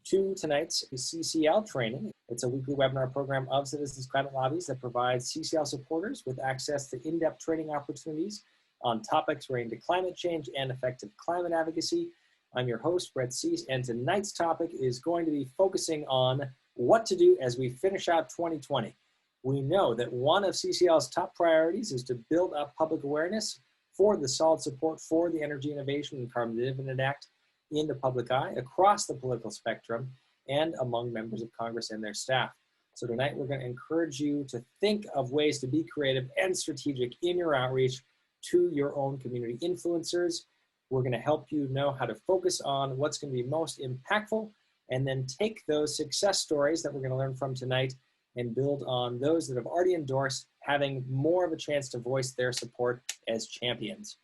to tonight's CCL training. It's a weekly webinar program of Citizens Climate Lobbies that provides CCL supporters with access to in-depth training opportunities on topics relating to climate change and effective climate advocacy. I'm your host, Brett Cease, and tonight's topic is going to be focusing on what to do as we finish out 2020. We know that one of CCL's top priorities is to build up public awareness for the solid support for the Energy Innovation and Carbon Dividend Act in the public eye across the political spectrum and among members of Congress and their staff. So tonight we're going to encourage you to think of ways to be creative and strategic in your outreach to your own community influencers. We're going to help you know how to focus on what's going to be most impactful and then take those success stories that we're going to learn from tonight and build on those that have already endorsed, having more of a chance to voice their support as champions.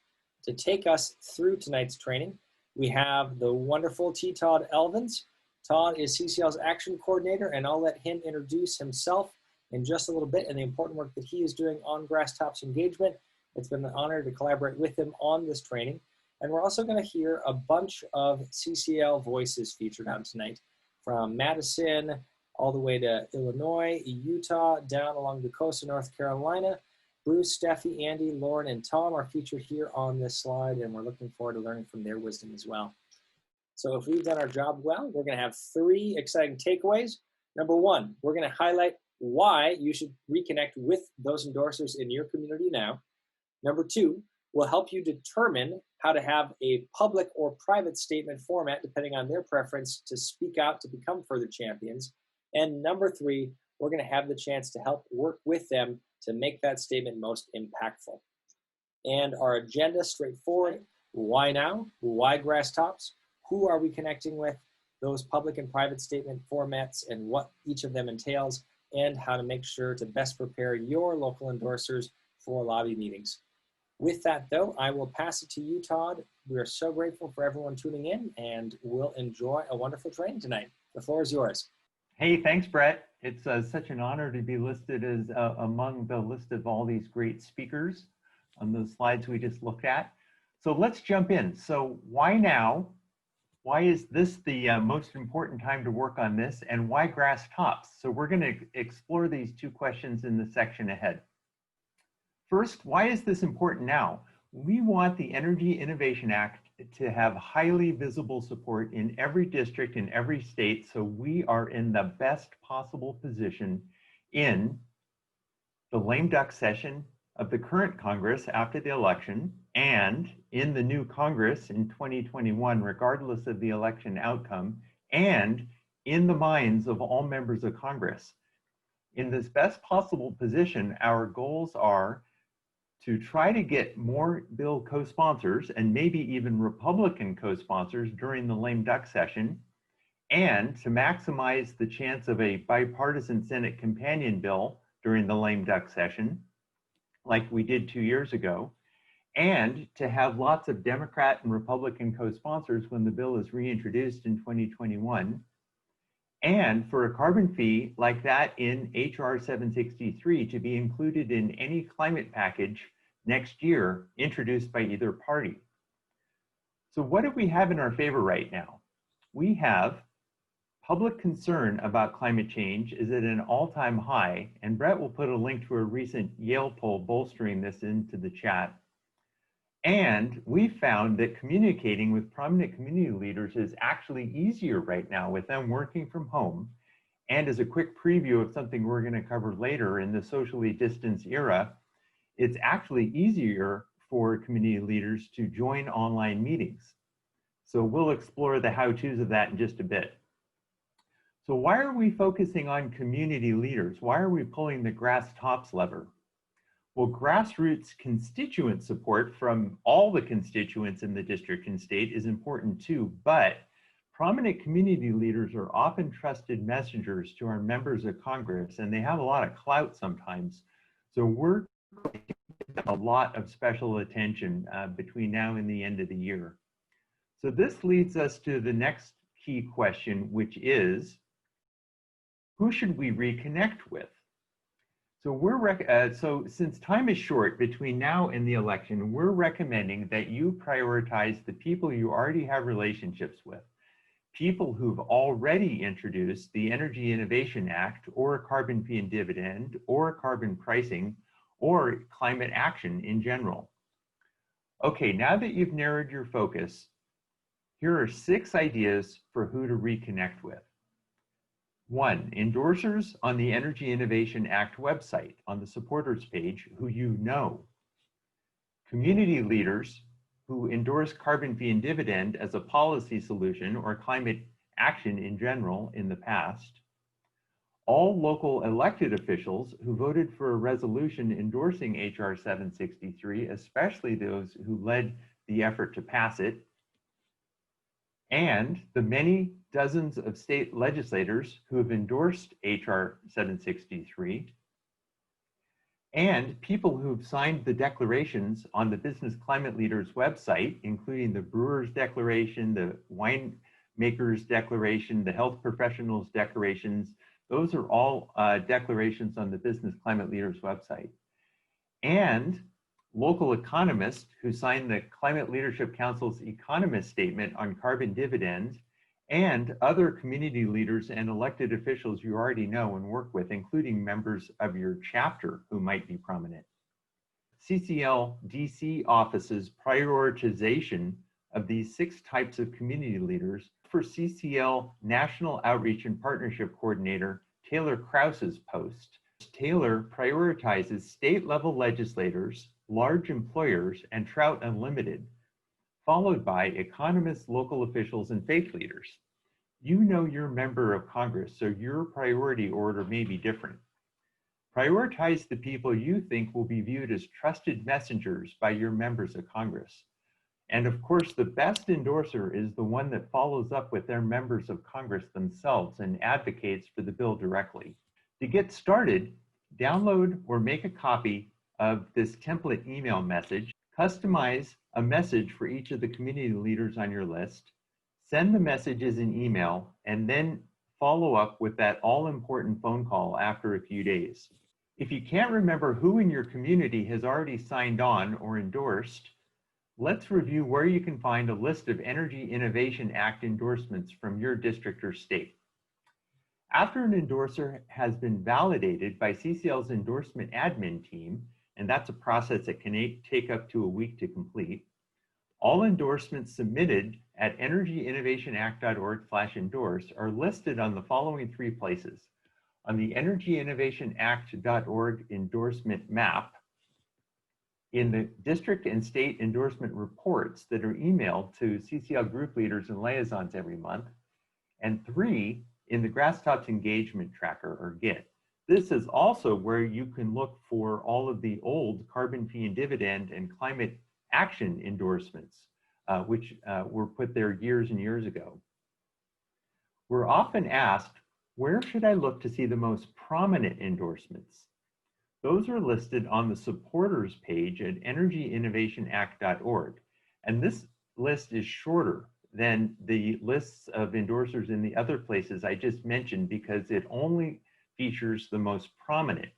To take us through tonight's training, we have the wonderful T. Todd Elvins. Todd is CCL's action coordinator, and I'll let him introduce himself in just a little bit and the important work that he is doing on Grasstops engagement. It's been an honor to collaborate with him on this training. And we're also going to hear a bunch of CCL voices featured on tonight, from Madison all the way to Illinois, Utah, down along the coast of North Carolina. Bruce, Steffi, Andy, Lauren, and Tom are featured here on this slide, and we're looking forward to learning from their wisdom as well. So if we've done our job well, we're going to have 3 exciting takeaways. Number 1, we're going to highlight why you should reconnect with those endorsers in your community now. Number 2, we'll help you determine how to have a public or private statement format, depending on their preference, to speak out to become further champions. And number 3, we're going to have the chance to help work with them to make that statement most impactful. And our agenda, straightforward: why now? Why Grasstops? Who are we connecting with? Those public and private statement formats and what each of them entails, and how to make sure to best prepare your local endorsers for lobby meetings. With that, though, I will pass it to you, Todd. We are so grateful for everyone tuning in, and we'll enjoy a wonderful training tonight. The floor is yours. Hey, thanks, Brett. It's such an honor to be listed as among the list of all these great speakers on those slides we just looked at. So let's jump in. So why now? Why is this the most important time to work on this, and why Grasstops? So we're going to explore these 2 questions in the section ahead. First, why is this important now? We want the Energy Innovation Act to have highly visible support in every district in every state, so we are in the best possible position in the lame duck session of the current Congress after the election, and in the new Congress in 2021, regardless of the election outcome, and in the minds of all members of Congress. In this best possible position, our goals are to try to get more bill co-sponsors, and maybe even Republican co-sponsors, during the lame duck session, and to maximize the chance of a bipartisan Senate companion bill during the lame duck session, like we did 2 years ago, and to have lots of Democrat and Republican co-sponsors when the bill is reintroduced in 2021, and for a carbon fee like that in HR 763 to be included in any climate package next year introduced by either party. So what do we have in our favor right now? We have public concern about climate change is at an all-time high, and Brett will put a link to a recent Yale poll bolstering this into the chat. And we found that communicating with prominent community leaders is actually easier right now with them working from home. And as a quick preview of something we're going to cover later in the socially distanced era, it's actually easier for community leaders to join online meetings. So we'll explore the how-tos of that in just a bit. So why are we focusing on community leaders? Why are we pulling the Grasstops lever? Well, grassroots constituent support from all the constituents in the district and state is important too, but prominent community leaders are often trusted messengers to our members of Congress, and they have a lot of clout sometimes. So we're going to give a lot of special attention between now and the end of the year. So this leads us to the next key question, which is, who should we reconnect with? So since time is short between now and the election, we're recommending that you prioritize the people you already have relationships with. people who've already introduced the Energy Innovation Act or carbon fee and dividend or carbon pricing or climate action in general. Okay, now that you've narrowed your focus, here are 6 ideas for who to reconnect with. 1, endorsers on the Energy Innovation Act website on the supporters page who you know. Community leaders who endorse carbon fee and dividend as a policy solution or climate action in general in the past. All local elected officials who voted for a resolution endorsing HR 763, especially those who led the effort to pass it, and the many dozens of state legislators who have endorsed HR 763, and people who've signed the declarations on the Business Climate Leaders website, including the Brewers Declaration, the Winemakers Declaration, the Health Professionals Declarations. Those are all declarations on the Business Climate Leaders website. And local economists who signed the Climate Leadership Council's Economist Statement on carbon dividends, and other community leaders and elected officials you already know and work with, including members of your chapter who might be prominent. CCL DC office's prioritization of these 6 types of community leaders for CCL National Outreach and Partnership Coordinator Taylor Krause's post. Taylor prioritizes state-level legislators, large employers, and Trout Unlimited, followed by economists, local officials, and faith leaders. You know your member of Congress, so your priority order may be different. Prioritize the people you think will be viewed as trusted messengers by your members of Congress. And of course, the best endorser is the one that follows up with their members of Congress themselves and advocates for the bill directly. To get started, download or make a copy of this template email message, customize a message for each of the community leaders on your list, send the message as an email, and then follow up with that all-important phone call after a few days. If you can't remember who in your community has already signed on or endorsed, let's review where you can find a list of Energy Innovation Act endorsements from your district or state. After an endorser has been validated by CCL's endorsement admin team, and that's a process that can take up to a week to complete, all endorsements submitted at energyinnovationact.org/endorse are listed on the following 3 places: on the energyinnovationact.org endorsement map, in the district and state endorsement reports that are emailed to CCL group leaders and liaisons every month, and 3, in the Grasstops engagement tracker, or GIT. This is also where you can look for all of the old carbon fee and dividend and climate action endorsements, which were put there years and years ago. We're often asked, where should I look to see the most prominent endorsements? Those are listed on the supporters page at energyinnovationact.org. And this list is shorter than the lists of endorsers in the other places I just mentioned because it only features the most prominent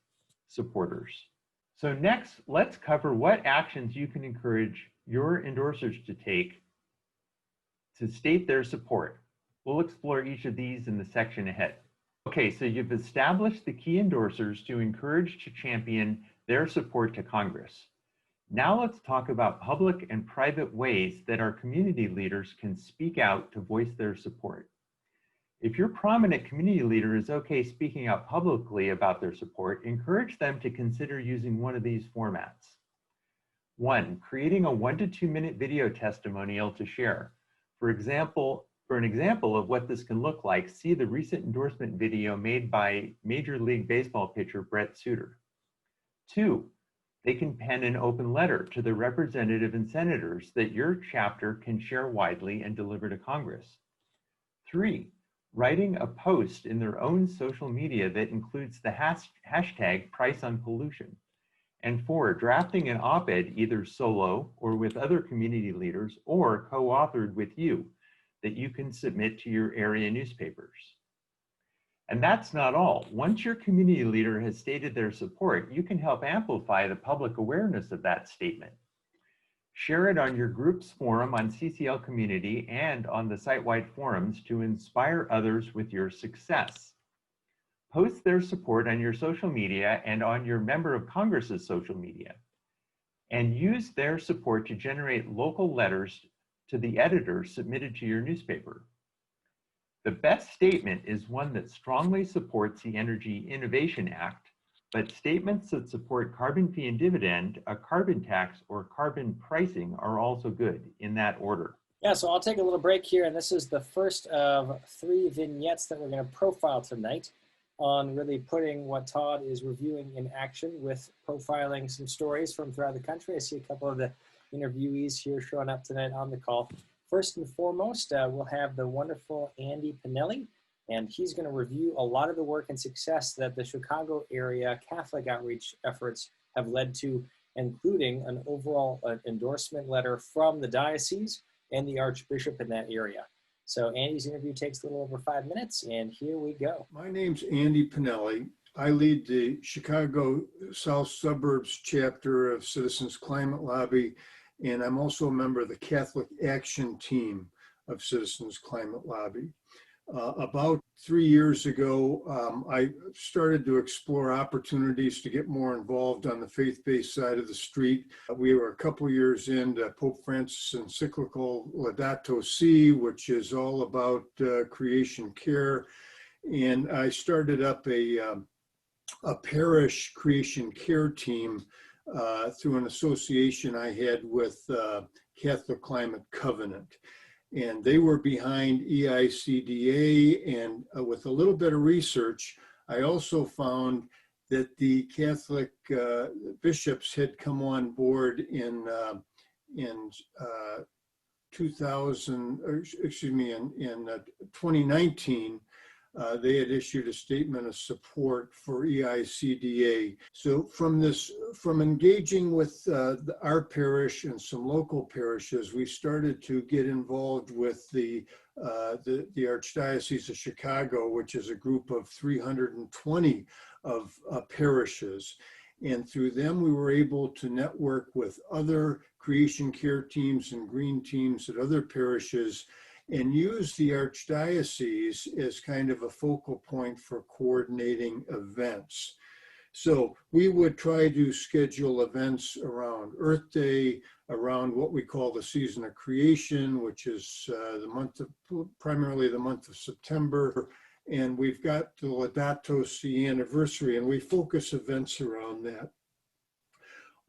supporters. So next, let's cover what actions you can encourage your endorsers to take to state their support. We'll explore each of these in the section ahead. Okay, so you've established the key endorsers to encourage to champion their support to Congress. Now let's talk about public and private ways that our community leaders can speak out to voice their support. If your prominent community leader is okay speaking out publicly about their support, encourage them to consider using one of these formats. 1, creating a 1 to 2 minute video testimonial to share. For an example of what this can look like, see the recent endorsement video made by Major League Baseball pitcher Brett Suter. 2, they can pen an open letter to the representative and senators that your chapter can share widely and deliver to Congress. 3, writing a post in their own social media that includes the hashtag price on pollution. And 4, drafting an op-ed either solo or with other community leaders or co-authored with you that you can submit to your area newspapers. And that's not all. Once your community leader has stated their support, you can help amplify the public awareness of that statement. Share it on your group's forum on CCL Community and on the site-wide forums to inspire others with your success. Post their support on your social media and on your Member of Congress's social media. And use their support to generate local letters to the editor submitted to your newspaper. The best statement is one that strongly supports the Energy Innovation Act, but statements that support carbon fee and dividend, a carbon tax, or carbon pricing are also good, in that order. Yeah, so I'll take a little break here, and this is the first of 3 vignettes that we're going to profile tonight on really putting what Todd is reviewing in action with profiling some stories from throughout the country. I see a couple of the interviewees here showing up tonight on the call. First and foremost, we'll have the wonderful Andy Pinelli, and he's going to review a lot of the work and success that the Chicago area Catholic outreach efforts have led to, including an overall endorsement letter from the diocese and the Archbishop in that area. So Andy's interview takes a little over 5 minutes, and here we go. My name's Andy Pinelli. I lead the Chicago South Suburbs chapter of Citizens Climate Lobby, and I'm also a member of the Catholic Action Team of Citizens Climate Lobby. About 3 years ago, I started to explore opportunities to get more involved on the faith-based side of the street. We were a couple years into Pope Francis' encyclical Laudato Si, which is all about creation care. And I started up a parish creation care team through an association I had with Catholic Climate Covenant. And they were behind EICDA, and with a little bit of research, I also found that the Catholic bishops had come on board in 2019. They had issued a statement of support for EICDA. So from engaging with our parish and some local parishes, we started to get involved with the Archdiocese of Chicago, which is a group of 320 of parishes. And through them, we were able to network with other creation care teams and green teams at other parishes, and use the Archdiocese as kind of a focal point for coordinating events. So we would try to schedule events around Earth Day, around what we call the season of creation, which is primarily the month of September. And we've got the Laudato Si anniversary, and we focus events around that.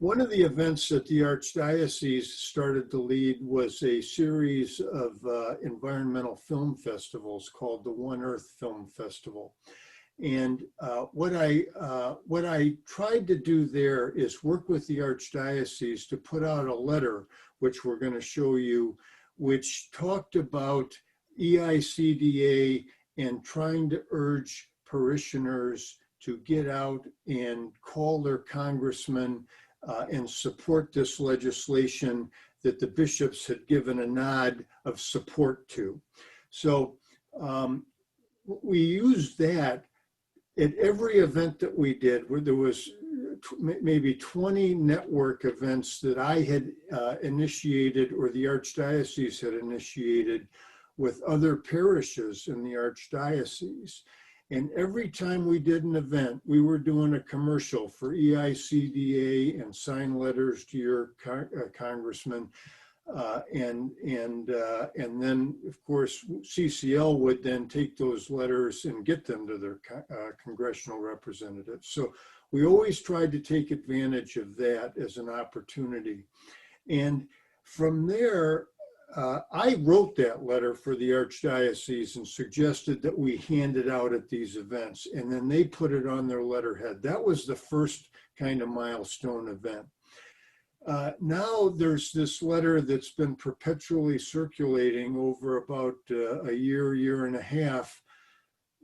One of the events that the Archdiocese started to lead was a series of environmental film festivals called the One Earth Film Festival. And what I tried to do there is work with the Archdiocese to put out a letter, which we're going to show you, which talked about EICDA and trying to urge parishioners to get out and call their congressmen and support this legislation that the bishops had given a nod of support to. So we used that at every event that we did, where there was maybe 20 network events that I had initiated or the Archdiocese had initiated with other parishes in the Archdiocese. And every time we did an event, we were doing a commercial for EICDA and sign letters to your congressman. And then, of course, CCL would then take those letters and get them to their congressional representatives. So we always tried to take advantage of that as an opportunity. And from there, I wrote that letter for the Archdiocese and suggested that we hand it out at these events, and then they put it on their letterhead. That was the first kind of milestone event. Now there's this letter that's been perpetually circulating over about a year and a half.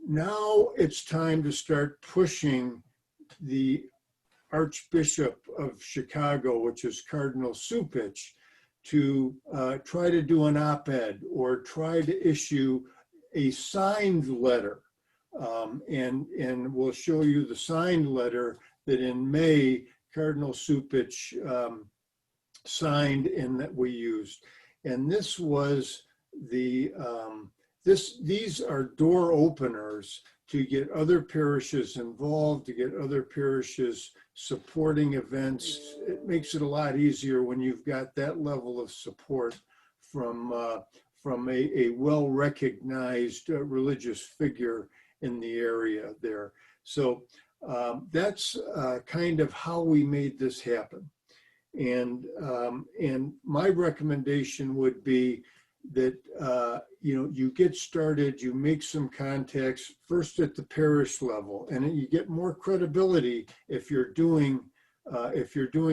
Now it's time to start pushing the Archbishop of Chicago, which is Cardinal Cupich, to try to do an op-ed or try to issue a signed letter. And we'll show you the signed letter that in May, Cardinal Cupich signed and that we used. And this was the, these are door openers to get other parishes involved, to get other parishes supporting events. It makes it a lot easier when you've got that level of support from a well-recognized religious figure in the area there. So that's kind of how we made this happen. And my recommendation would be that you get started, you make some contacts first at the parish level, and you get more credibility if you're doing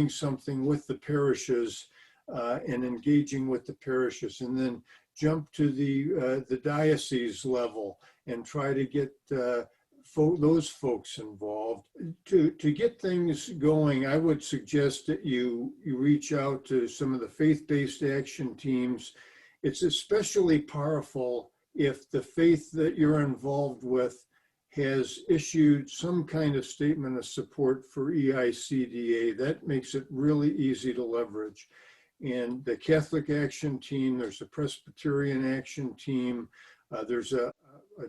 something with the parishes and engaging with the parishes, and then jump to the diocese level and try to get those folks involved. To get things going, I would suggest that you reach out to some of the faith-based action teams. It's especially powerful if the faith that you're involved with has issued some kind of statement of support for EICDA. That makes it really easy to leverage. And the Catholic Action Team, there's a Presbyterian Action Team, there's a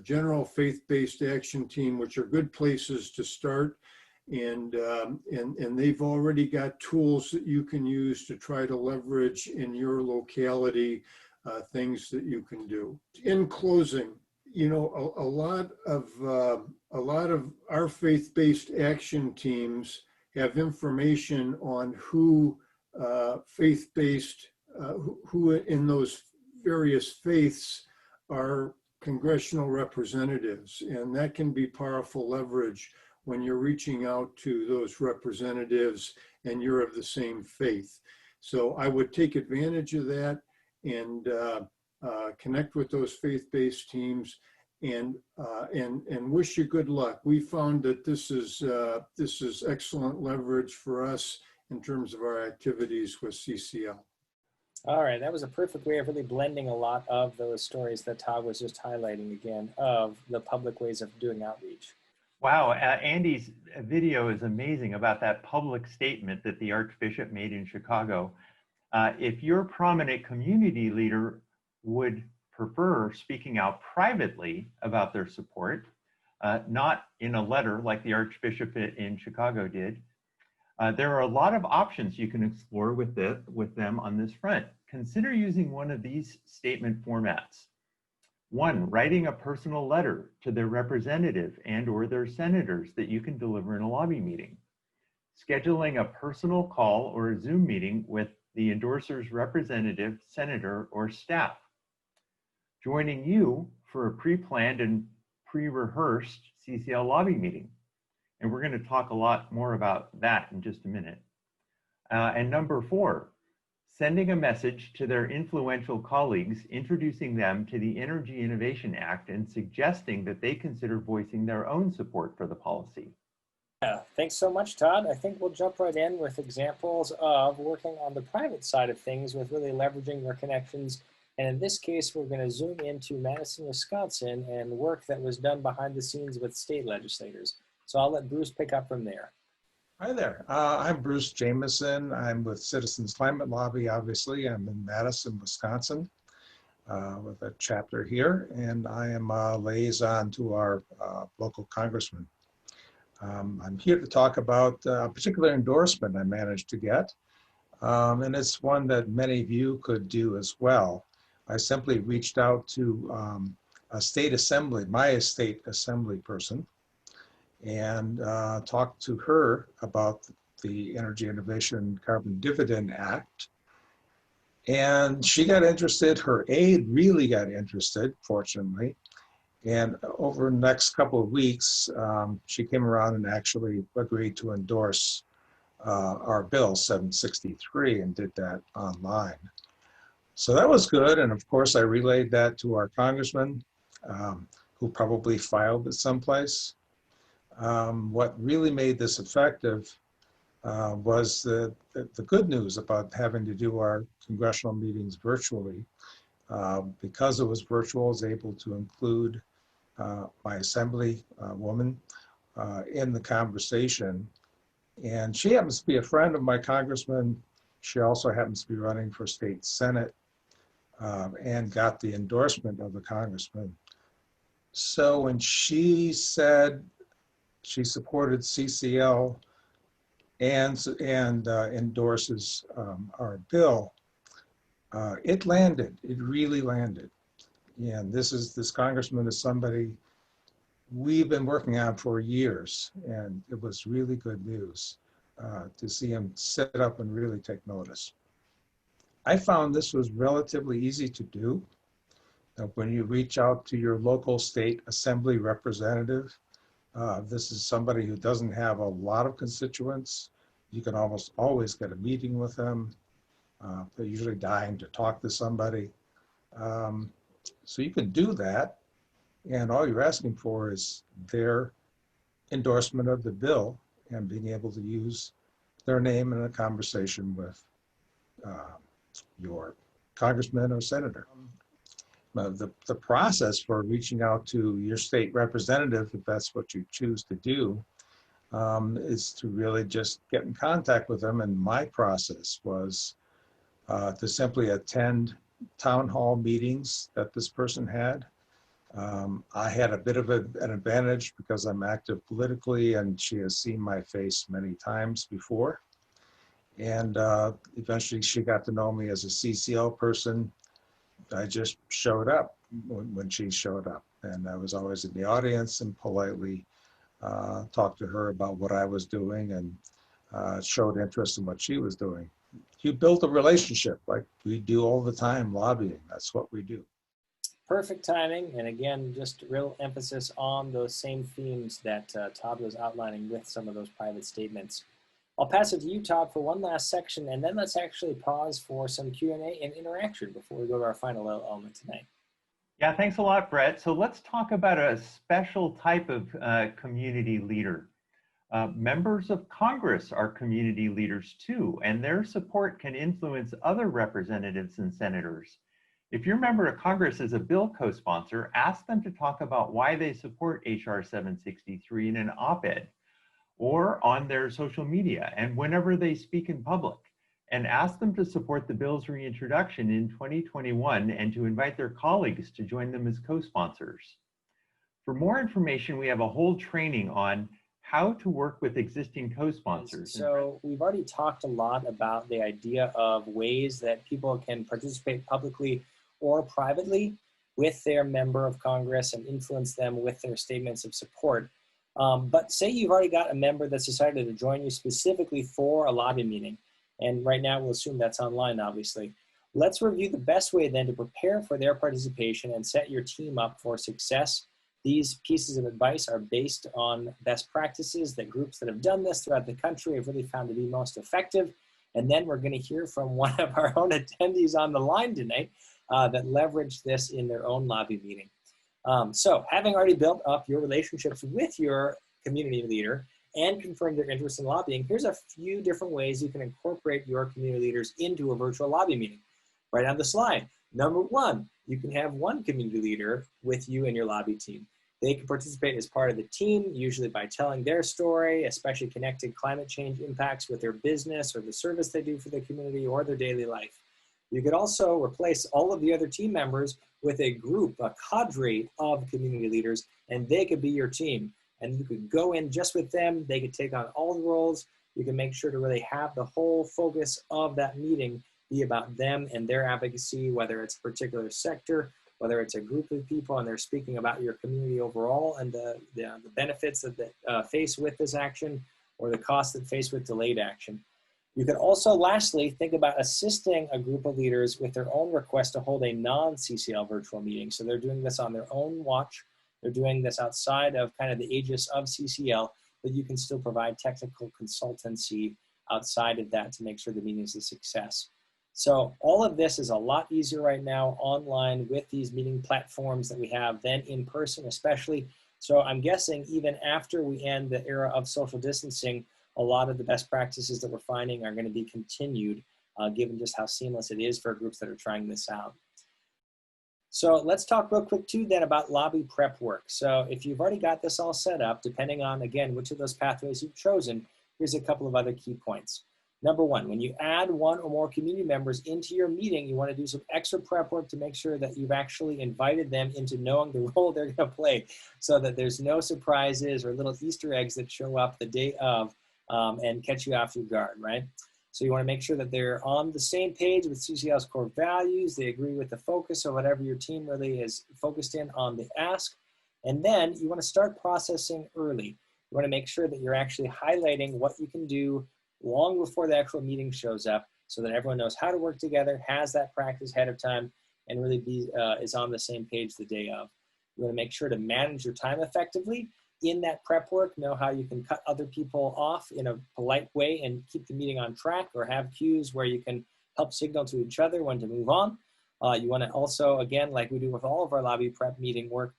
general faith-based action team, which are good places to start. And they've already got tools that you can use to try to leverage in your locality, things that you can do. In closing, a lot of our faith-based action teams have information on who faith-based, who in those various faiths are congressional representatives, and that can be powerful leverage when you're reaching out to those representatives and you're of the same faith. So I would take advantage of that and connect with those faith-based teams and wish you good luck. We found that this is excellent leverage for us in terms of our activities with CCL. All right, that was a perfect way of really blending a lot of those stories that Todd was just highlighting again of the public ways of doing outreach. Wow, Andy's video is amazing about that public statement that the Archbishop made in Chicago. If your prominent community leader would prefer speaking out privately about their support, not in a letter like the Archbishop in Chicago did, there are a lot of options you can explore with them on this front. Consider using one of these statement formats. 1, writing a personal letter to their representative and or their senators that you can deliver in a lobby meeting. Scheduling a personal call or a Zoom meeting with the endorser's representative, senator, or staff. Joining you for a pre-planned and pre-rehearsed CCL lobby meeting. And we're going to talk a lot more about that in just a minute. And number 4, sending a message to their influential colleagues, introducing them to the Energy Innovation Act and suggesting that they consider voicing their own support for the policy. Yeah, thanks so much, Todd. I think we'll jump right in with examples of working on the private side of things with really leveraging your connections. And in this case, we're going to zoom into Madison, Wisconsin and work that was done behind the scenes with state legislators. So I'll let Bruce pick up from there. Hi there. I'm Bruce Jameson. I'm with Citizens Climate Lobby, obviously. I'm in Madison, Wisconsin, with a chapter here, and I am a liaison to our local congressman. I'm here to talk about a particular endorsement I managed to get, and it's one that many of you could do as well. I simply reached out to a state assembly, my state assembly person, and talked to her about the Energy Innovation Carbon Dividend Act. And she got interested, her aide really got interested, fortunately. And over the next couple of weeks, she came around and actually agreed to endorse our bill 763 and did that online. So that was good. And of course, I relayed that to our congressman, who probably filed it someplace. What really made this effective was the good news about having to do our congressional meetings virtually. Because it was virtual, I was able to include my assembly woman in the conversation. And she happens to be a friend of my congressman, She also happens to be running for state senate and got the endorsement of the congressman. So when she said she supported CCL and endorses our bill, it landed. It really landed. And this congressman is somebody we've been working on for years, and it was really good news to see him sit up and really take notice. I found this was relatively easy to do. When you reach out to your local state assembly representative, this is somebody who doesn't have a lot of constituents. You can almost always get a meeting with them. They're usually dying to talk to somebody. So you can do that, and all you're asking for is their endorsement of the bill and being able to use their name in a conversation with your congressman or senator. The process for reaching out to your state representative, if that's what you choose to do, is to really just get in contact with them. And my process was to simply attend town hall meetings that this person had. I had a bit of an advantage because I'm active politically and she has seen my face many times before. And eventually she got to know me as a CCL person. I just showed up when she showed up, and I was always in the audience and politely talked to her about what I was doing and showed interest in what she was doing. You build a relationship like we do all the time lobbying. That's what we do. Perfect timing, and again, just real emphasis on those same themes that Todd was outlining with some of those private statements. I'll pass it to you, Todd, for one last section, and then let's actually pause for some Q&A and interaction before we go to our final element tonight. Yeah, thanks a lot, Brett. So let's talk about a special type of community leader. Members of Congress are community leaders too, and their support can influence other representatives and senators. If your member of Congress is a bill co-sponsor, ask them to talk about why they support H.R. 763 in an op-ed or on their social media and whenever they speak in public, and ask them to support the bill's reintroduction in 2021 and to invite their colleagues to join them as co-sponsors. For more information, we have a whole training on how to work with existing co-sponsors. So we've already talked a lot about the idea of ways that people can participate publicly or privately with their member of Congress and influence them with their statements of support. But say you've already got a member that's decided to join you specifically for a lobby meeting, and right now we'll assume that's online, obviously. Let's review the best way then to prepare for their participation and set your team up for success. These pieces of advice are based on best practices that groups that have done this throughout the country have really found to be most effective. And then we're going to hear from one of our own attendees on the line tonight that leveraged this in their own lobby meeting. So having already built up your relationships with your community leader and confirmed their interest in lobbying, here's a few different ways you can incorporate your community leaders into a virtual lobby meeting. Right on the slide. Number one, you can have one community leader with you and your lobby team. They can participate as part of the team, usually by telling their story, especially connecting climate change impacts with their business or the service they do for the community or their daily life. You could also replace all of the other team members with a group, a cadre of community leaders, and they could be your team. And you could go in just with them. They could take on all the roles. You can make sure to really have the whole focus of that meeting be about them and their advocacy, whether it's a particular sector, whether it's a group of people and they're speaking about your community overall and the benefits that they face with this action or the costs that face with delayed action. You can also, lastly, think about assisting a group of leaders with their own request to hold a non-CCL virtual meeting. So they're doing this on their own watch. They're doing this outside of kind of the aegis of CCL, but you can still provide technical consultancy outside of that to make sure the meeting is a success. So all of this is a lot easier right now online with these meeting platforms that we have than in person especially. So I'm guessing even after we end the era of social distancing, a lot of the best practices that we're finding are going to be continued given just how seamless it is for groups that are trying this out. So let's talk real quick too then about lobby prep work. So if you've already got this all set up, depending on, again, which of those pathways you've chosen, here's a couple of other key points. Number one, when you add one or more community members into your meeting, you want to do some extra prep work to make sure that you've actually invited them into knowing the role they're going to play, so that there's no surprises or little Easter eggs that show up the day of and catch you off your guard, right? So you want to make sure that they're on the same page with CCL's core values, they agree with the focus or whatever your team really is focused in on the ask. And then you want to start processing early. You want to make sure that you're actually highlighting what you can do long before the actual meeting shows up, so that everyone knows how to work together, has that practice ahead of time, and really is on the same page the day of. You want to make sure to manage your time effectively in that prep work, know how you can cut other people off in a polite way and keep the meeting on track, or have cues where you can help signal to each other when to move on. You want to also, again, like we do with all of our lobby prep meeting work,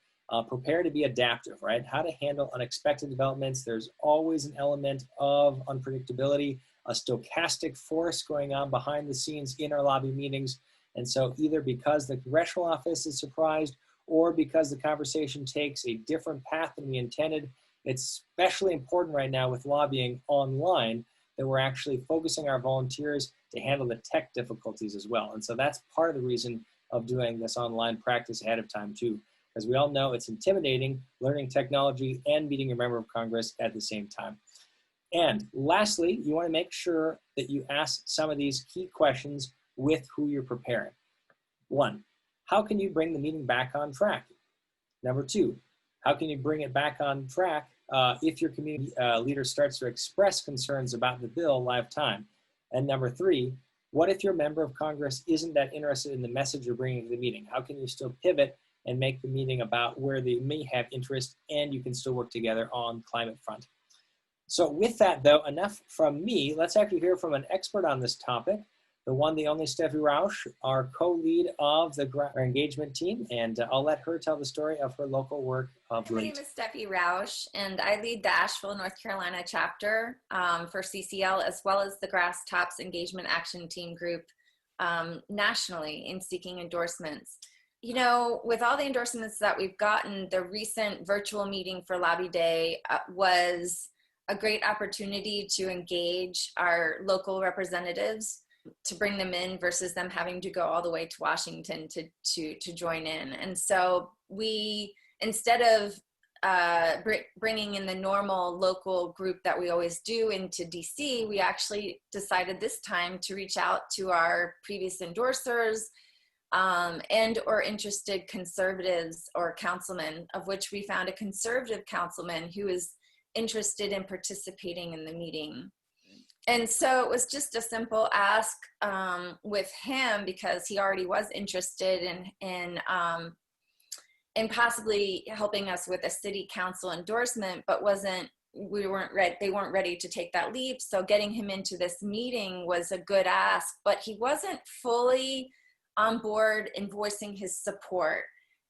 prepare to be adaptive, right? How to handle unexpected developments. There's always an element of unpredictability, a stochastic force going on behind the scenes in our lobby meetings. And so either because the congressional office is surprised, or because the conversation takes a different path than we intended, it's especially important right now with lobbying online that we're actually focusing our volunteers to handle the tech difficulties as well. And so that's part of the reason of doing this online practice ahead of time too, because we all know it's intimidating learning technology and meeting a member of Congress at the same time. And lastly, you want to make sure that you ask some of these key questions with who you're preparing. One, how can you bring the meeting back on track? Number two, how can you bring it back on track if your community leader starts to express concerns about the bill live time? And number three, what if your member of Congress isn't that interested in the message you're bringing to the meeting? How can you still pivot and make the meeting about where they may have interest, and you can still work together on climate front? So with that though, enough from me. Let's actually hear from an expert on this topic, the one, the only Steffi Rausch, our co-lead of our engagement team, and I'll let her tell the story of her local work of late. My name is Steffi Rausch, and I lead the Asheville, North Carolina chapter for CCL, as well as the Grasstops Engagement Action Team group nationally in seeking endorsements. You know, with all the endorsements that we've gotten, the recent virtual meeting for Lobby Day was a great opportunity to engage our local representatives, to bring them in versus them having to go all the way to Washington to join in. And so we, instead of bringing in the normal local group that we always do into DC, we actually decided this time to reach out to our previous endorsers and or interested conservatives or councilmen, of which we found a conservative councilman who is interested in participating in the meeting. And so it was just a simple ask with him, because he already was interested in possibly helping us with a city council endorsement, but they weren't ready to take that leap. So getting him into this meeting was a good ask, but he wasn't fully on board in voicing his support.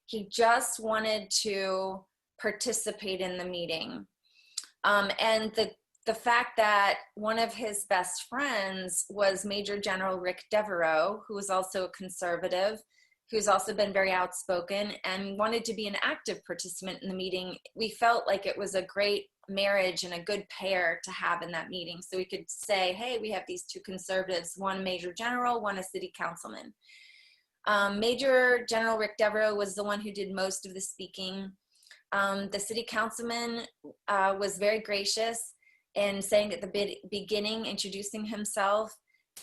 He just wanted to participate in the meeting. And the fact that one of his best friends was Major General Rick Devereaux, who was also a conservative, who's also been very outspoken and wanted to be an active participant in the meeting, we felt like it was a great marriage and a good pair to have in that meeting. So we could say, hey, we have these two conservatives, one Major General, one a city councilman. Major General Rick Devereaux was the one who did most of the speaking. The city councilman was very gracious in saying at the beginning, introducing himself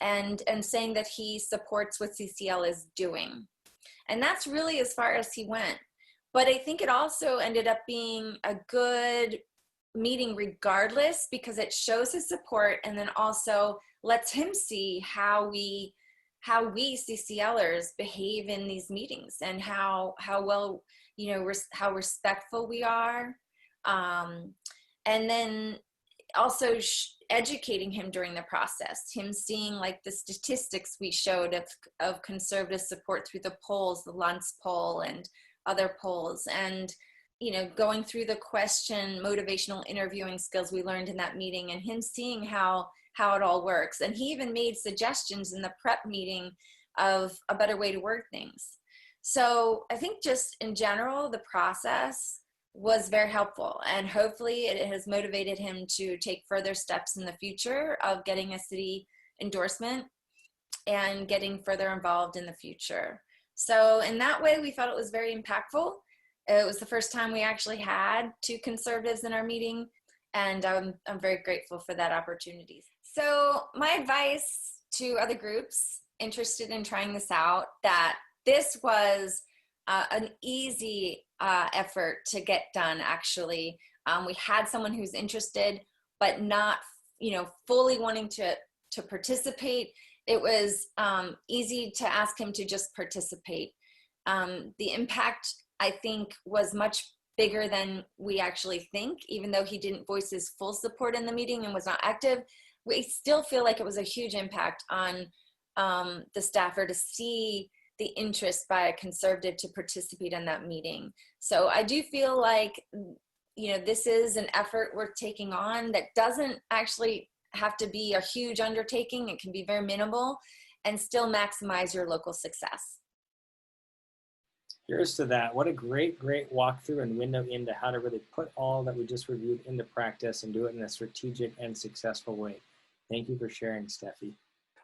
and saying that he supports what CCL is doing. And that's really as far as he went. But I think it also ended up being a good meeting regardless, because it shows his support and then also lets him see how we CCLers behave in these meetings and how well, you know, how respectful we are. And then also educating him during the process, him seeing like the statistics we showed of conservative support through the polls, the Luntz poll and other polls, and, you know, going through the question, motivational interviewing skills we learned in that meeting, and him seeing how it all works. And he even made suggestions in the prep meeting of a better way to word things. So I think just in general, the process was very helpful, and hopefully it has motivated him to take further steps in the future of getting a city endorsement and getting further involved in the future. So in that way, we felt it was very impactful. It was the first time we actually had 2 conservatives in our meeting, and I'm very grateful for that opportunity. So my advice to other groups interested in trying this out, that this was an easy effort to get done, actually. We had someone who's interested, but not, fully wanting to participate. It was easy to ask him to just participate. The impact, I think, was much bigger than we actually think. Even though he didn't voice his full support in the meeting and was not active, we still feel like it was a huge impact on the staffer to see the interest by a conservative to participate in that meeting. So I do feel like, this is an effort worth taking on that doesn't actually have to be a huge undertaking. It can be very minimal and still maximize your local success. Here's to that. What a great walkthrough and window into how to really put all that we just reviewed into practice and do it in a strategic and successful way. Thank you for sharing, Steffi.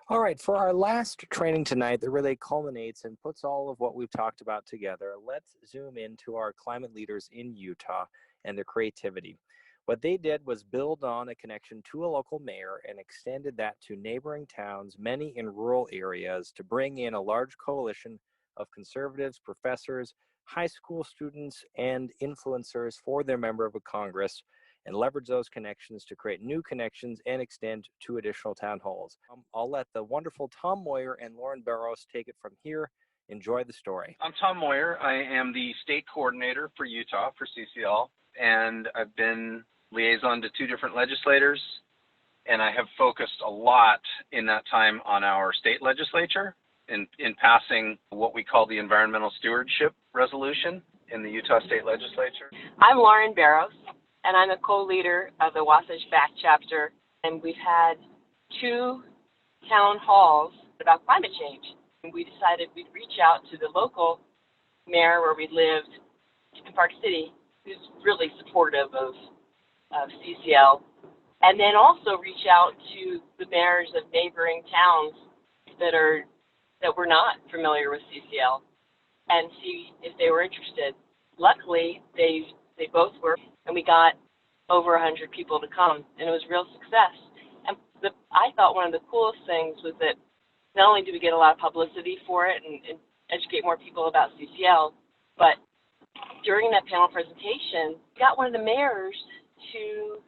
All right, for our last training tonight that really culminates and puts all of what we've talked about together, let's zoom into our climate leaders in Utah and their creativity. What they did was build on a connection to a local mayor and extended that to neighboring towns, many in rural areas, to bring in a large coalition of conservatives, professors, high school students, and influencers for their member of Congress, and leverage those connections to create new connections and extend to additional town halls. I'll let the wonderful Tom Moyer and Lauren Barros take it from here. Enjoy the story. I'm Tom Moyer. I am the state coordinator for Utah for CCL, and I've been liaison to 2 different legislators, and I have focused a lot in that time on our state legislature in passing what we call the Environmental Stewardship Resolution in the Utah State Legislature. I'm Lauren Barros, and I'm a co-leader of the Wasatch Back chapter, and we've had 2 town halls about climate change. And we decided we'd reach out to the local mayor where we lived in Park City, who's really supportive of CCL, and then also reach out to the mayors of neighboring towns that were not familiar with CCL and see if they were interested. Luckily, they both were, and we got over 100 people to come, and it was a real success. And I thought one of the coolest things was that not only did we get a lot of publicity for it and educate more people about CCL, but during that panel presentation, we got one of the mayors to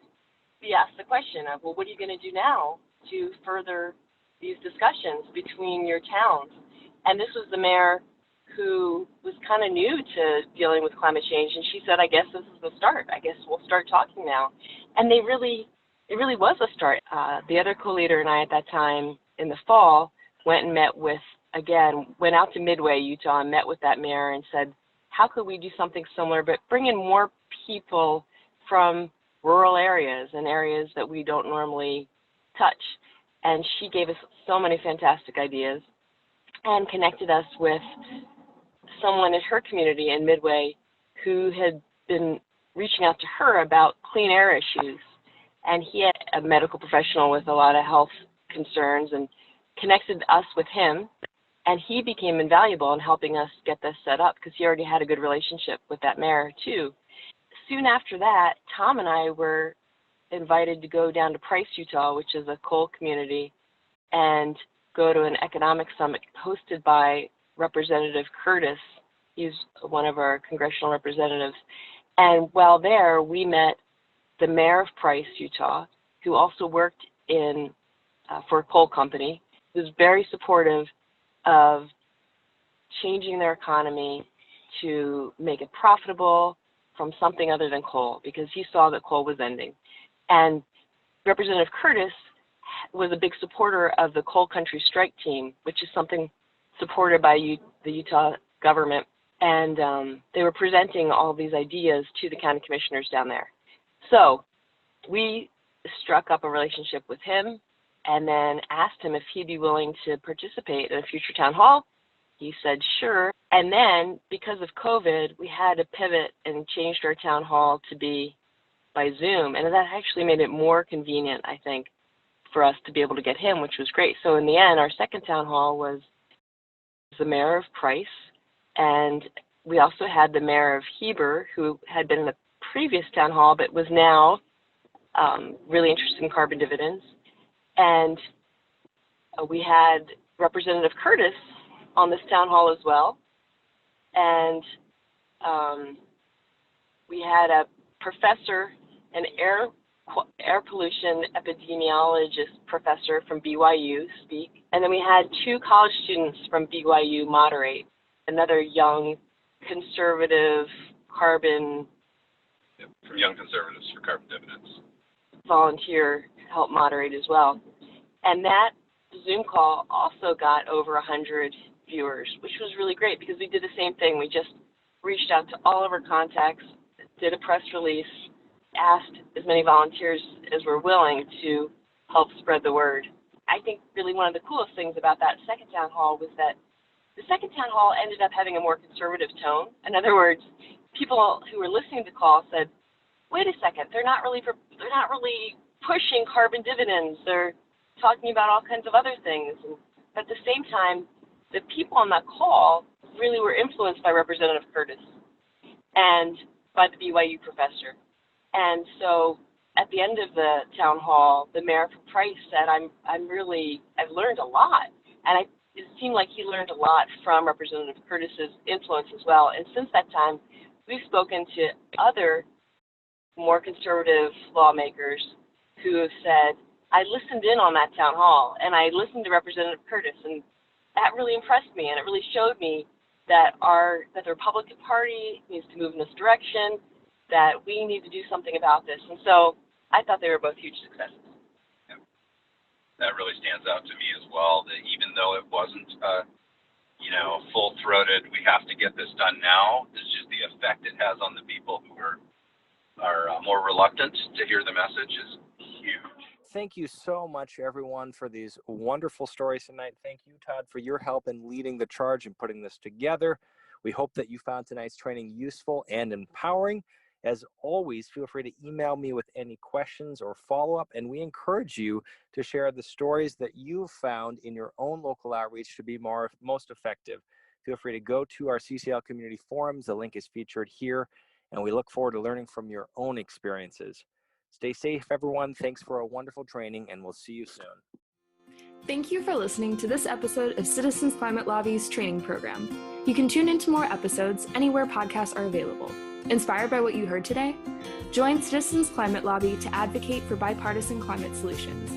be asked the question of, well, what are you going to do now to further these discussions between your towns? And this was the mayor who was kind of new to dealing with climate change, and she said, I guess this is the start. I guess we'll start talking now. And it really was a start. The other co-leader and I at that time in the fall went and went out to Midway, Utah, and met with that mayor and said, how could we do something similar, but bring in more people from rural areas and areas that we don't normally touch? And she gave us so many fantastic ideas and connected us with someone in her community in Midway who had been reaching out to her about clean air issues. And he had a medical professional with a lot of health concerns and connected us with him. And he became invaluable in helping us get this set up because he already had a good relationship with that mayor too. Soon after that, Tom and I were invited to go down to Price, Utah, which is a coal community, and go to an economic summit hosted by Representative Curtis. He's one of our congressional representatives. And while there, we met the mayor of Price, Utah, who also worked for a coal company, who was very supportive of changing their economy to make it profitable from something other than coal, because he saw that coal was ending. And Representative Curtis was a big supporter of the Coal Country Strike Team, which is something supported by the Utah government. And they were presenting all these ideas to the county commissioners down there. So we struck up a relationship with him and then asked him if he'd be willing to participate in a future town hall. He said, sure. And then because of COVID, we had to pivot and changed our town hall to be by Zoom. And that actually made it more convenient, I think, for us to be able to get him, which was great. So in the end, our second town hall was the mayor of Price, and we also had the mayor of Heber, who had been in the previous town hall but was now really interested in carbon dividends. And we had Representative Curtis on this town hall as well. And we had a professor, an air pollution epidemiologist professor from BYU speak. And then we had 2 college students from BYU moderate, another young conservative carbon. From Young Conservatives for Carbon Dividends. Volunteer help moderate as well. And that Zoom call also got over 100 viewers, which was really great because we did the same thing. We just reached out to all of our contacts, did a press release, asked as many volunteers as were willing to help spread the word. I think really one of the coolest things about that second town hall was that the second town hall ended up having a more conservative tone. In other words, people who were listening to the call said, wait a second, they're not really pushing carbon dividends. They're talking about all kinds of other things. And at the same time, the people on that call really were influenced by Representative Curtis and by the BYU professor. And so at the end of the town hall, the mayor from Price said, I've learned a lot. And it seemed like he learned a lot from Representative Curtis's influence as well. And since that time, we've spoken to other more conservative lawmakers who have said, I listened in on that town hall and I listened to Representative Curtis, and that really impressed me, and it really showed me that the Republican Party needs to move in this direction, that we need to do something about this. And so I thought they were both huge successes. Yeah. That really stands out to me as well, that even though it wasn't full-throated, we have to get this done now, it's just the effect it has on the people who are more reluctant to hear the message is huge. Thank you so much, everyone, for these wonderful stories tonight. Thank you, Todd, for your help in leading the charge and putting this together. We hope that you found tonight's training useful and empowering. As always, feel free to email me with any questions or follow-up, and we encourage you to share the stories that you've found in your own local outreach to be most effective. Feel free to go to our CCL community forums. The link is featured here, and we look forward to learning from your own experiences. Stay safe, everyone. Thanks for a wonderful training, and we'll see you soon. Thank you for listening to this episode of Citizens Climate Lobby's training program. You can tune into more episodes anywhere podcasts are available. Inspired by what you heard today? Join Citizens Climate Lobby to advocate for bipartisan climate solutions.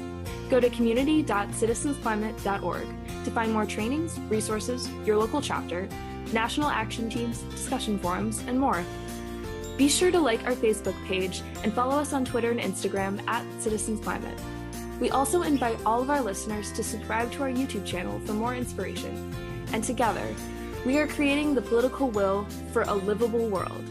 Go to community.citizensclimate.org to find more trainings, resources, your local chapter, national action teams, discussion forums, and more. Be sure to like our Facebook page and follow us on Twitter and Instagram @CitizensClimate. We also invite all of our listeners to subscribe to our YouTube channel for more inspiration. And together, we are creating the political will for a livable world.